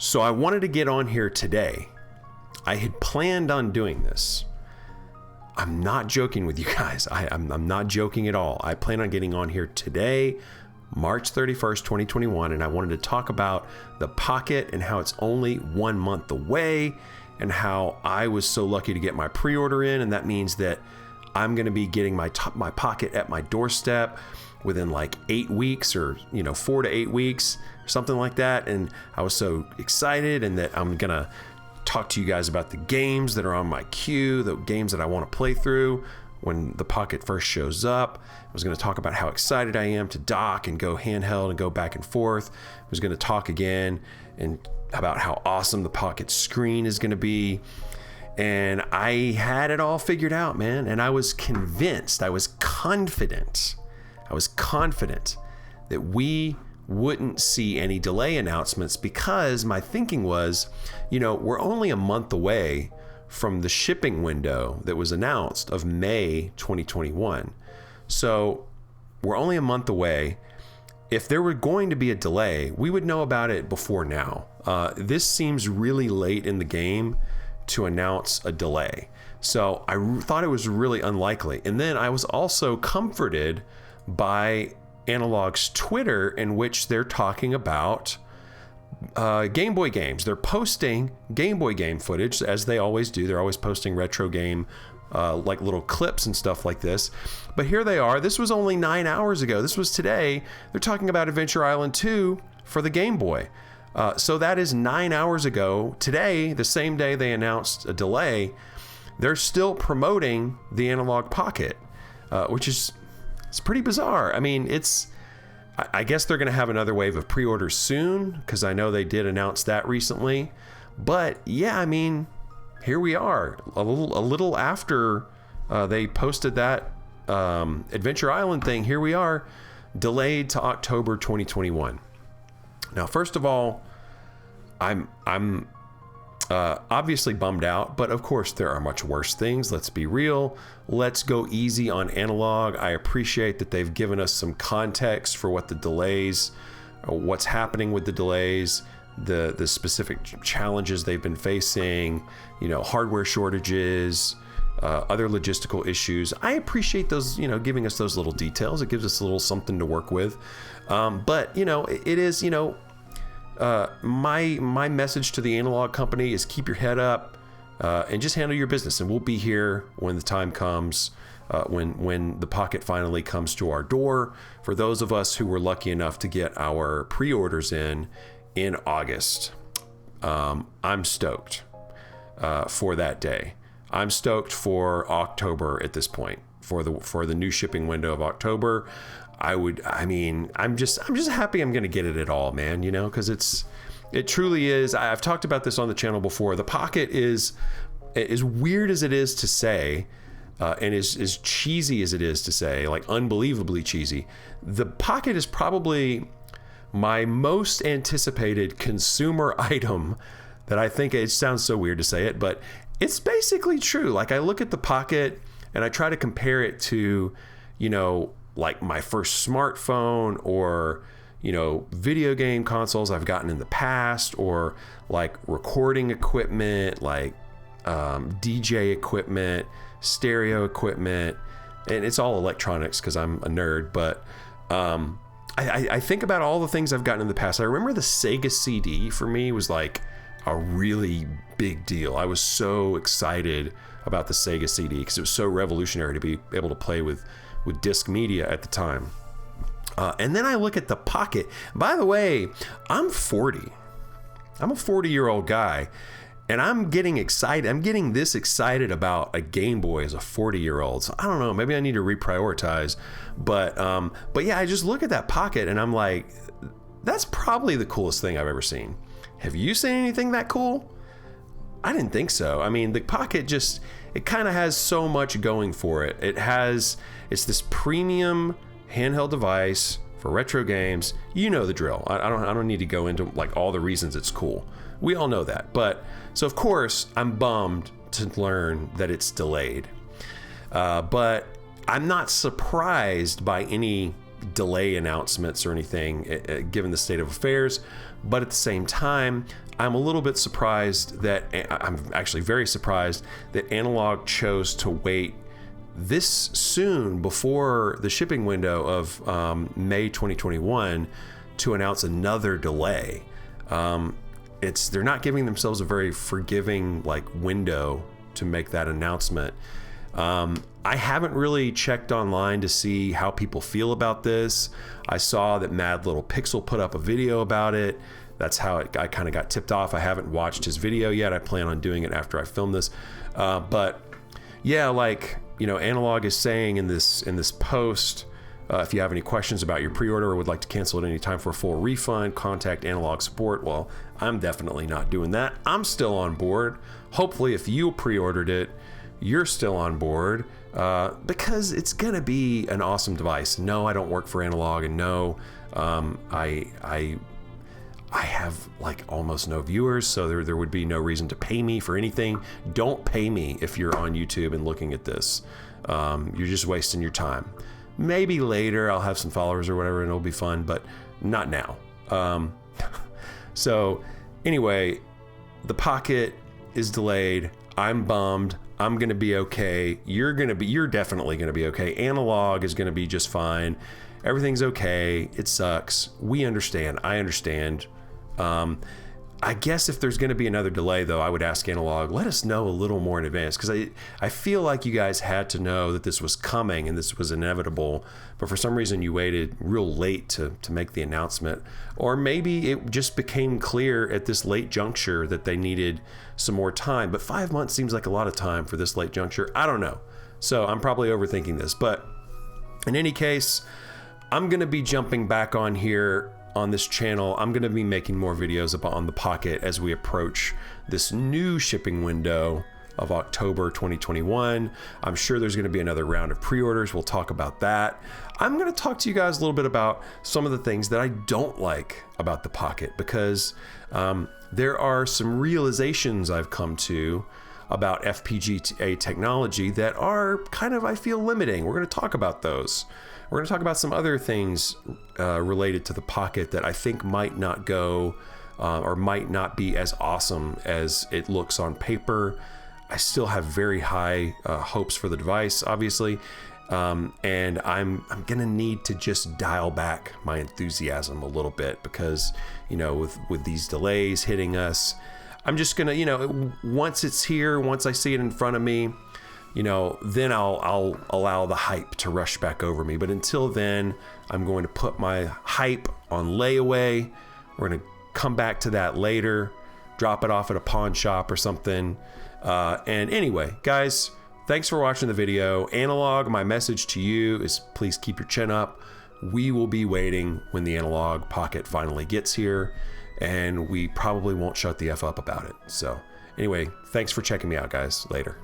So I wanted to get on here today. I had planned on doing this. I'm not joking with you guys. I'm not joking at all. I plan on getting on here today, March 31st, 2021, and I wanted to talk about the Pocket and how it's only 1 month away, and how I was so lucky to get my pre-order in, and that means that I'm going to be getting my Pocket at my doorstep within like 8 weeks, or 4 to 8 weeks, or something like that. And I was so excited, and that I'm going to talk to you guys about the games that are on my queue, the games that I want to play through when the Pocket first shows up. I was going to talk about how excited I am to dock and go handheld and go back and forth. I was going to talk again and about how awesome the Pocket screen is going to be. And I had it all figured out, man. And I was convinced, I was confident that we wouldn't see any delay announcements, because my thinking was, we're only a month away from the shipping window that was announced of May 2021. So we're only a month away. If there were going to be a delay, we would know about it before now. This seems really late in the game to announce a delay. So I thought it was really unlikely. And then I was also comforted by Analogue's Twitter, in which they're talking about Game Boy games. They're posting Game Boy game footage, as they always do. They're always posting retro game like little clips and stuff like this. But here they are. This was only 9 hours ago. This was today. They're talking about Adventure Island 2 for the Game Boy. So that is 9 hours ago. Today, the same day they announced a delay, they're still promoting the Analogue Pocket, which is it's pretty bizarre. I mean, I guess they're going to have another wave of pre-orders soon, because I know they did announce that recently. But yeah, I mean, here we are, a little after they posted that Adventure Island thing. Here we are, delayed to October 2021. Now, first of all, I'm obviously bummed out, but of course there are much worse things. Let's be real. Let's go easy on Analogue. I appreciate that they've given us some context for what the delays, what's happening with the delays, the specific challenges they've been facing, hardware shortages, other logistical issues. I appreciate those, giving us those little details. It gives us a little something to work with. But it is, my message to the Analogue company is keep your head up and just handle your business, and we'll be here when the time comes, when the Pocket finally comes to our door. For those of us who were lucky enough to get our pre-orders in August, I'm stoked for that day. I'm stoked for October at this point, for the new shipping window of October. I'm just happy I'm going to get it at all, man, because it truly is. I've talked about this on the channel before. The Pocket is, as weird as it is to say, and as cheesy as it is to say, like unbelievably cheesy, the Pocket is probably my most anticipated consumer item that I think, it sounds so weird to say it, but it's basically true. Like, I look at the Pocket and I try to compare it to, like my first smartphone, or video game consoles I've gotten in the past, or like recording equipment, like DJ equipment, stereo equipment, and it's all electronics because I'm a nerd. But I think about all the things I've gotten in the past. I remember the Sega CD for me was like a really big deal. I was so excited about the Sega CD because it was so revolutionary to be able to play with disc media at the time. And then I look at the Pocket. By the way, I'm 40. I'm a 40-year-old guy, and I'm getting excited. I'm getting this excited about a Game Boy as a 40-year-old. So I don't know, maybe I need to reprioritize. But yeah, I just look at that Pocket and I'm like, that's probably the coolest thing I've ever seen. Have you seen anything that cool? I didn't think so. I mean, the Pocket it kind of has so much going for it. It's this premium handheld device for retro games. You know the drill. I don't need to go into like all the reasons it's cool. We all know that. But so of course I'm bummed to learn that it's delayed. But I'm not surprised by any delay announcements or anything, given the state of affairs. But at the same time, I'm a little bit surprised that, I'm actually very surprised that Analogue chose to wait this soon before the shipping window of May 2021 to announce another delay. They're not giving themselves a very forgiving window to make that announcement. I haven't really checked online to see how people feel about this. I saw that Mad Little Pixel put up a video about it. That's how I kind of got tipped off. I haven't watched his video yet. I plan on doing it after I film this. But yeah, Analogue is saying in this post, if you have any questions about your pre-order or would like to cancel at any time for a full refund, contact Analogue support. Well, I'm definitely not doing that. I'm still on board. Hopefully, if you pre-ordered it, you're still on board, because it's gonna be an awesome device. No, I don't work for Analogue, and no, I have almost no viewers, so there would be no reason to pay me for anything. Don't pay me if you're on YouTube and looking at this. You're just wasting your time. Maybe later I'll have some followers or whatever and it'll be fun, but not now. So anyway, the Pocket is delayed. I'm bummed. I'm gonna be okay. You're definitely gonna be okay. Analogue is gonna be just fine. Everything's okay. It sucks. We understand. I understand. I guess if there's going to be another delay, though, I would ask Analogue, let us know a little more in advance, because I feel like you guys had to know that this was coming and this was inevitable, but for some reason you waited real late to make the announcement. Or maybe it just became clear at this late juncture that they needed some more time, but 5 months seems like a lot of time for this late juncture. I don't know. So I'm probably overthinking this, but in any case, I'm going to be jumping back on here on this channel. I'm going to be making more videos on the Pocket as we approach this new shipping window of October 2021. I'm sure there's going to be another round of pre-orders. We'll talk about that. I'm going to talk to you guys a little bit about some of the things that I don't like about the Pocket, because there are some realizations I've come to about FPGA technology that are kind of, I feel, limiting. We're going to talk about those. We're going to talk about some other things related to the Pocket that I think might not go or might not be as awesome as it looks on paper. I still have very high hopes for the device, obviously, and I'm going to need to just dial back my enthusiasm a little bit, because with these delays hitting us, I'm just going to, once it's here, once I see it in front of me, then I'll allow the hype to rush back over me. But until then, I'm going to put my hype on layaway. We're going to come back to that later, drop it off at a pawn shop or something. And anyway, guys, thanks for watching the video. Analogue, my message to you is please keep your chin up. We will be waiting when the Analogue Pocket finally gets here, and we probably won't shut the F up about it. So anyway, thanks for checking me out, guys. Later.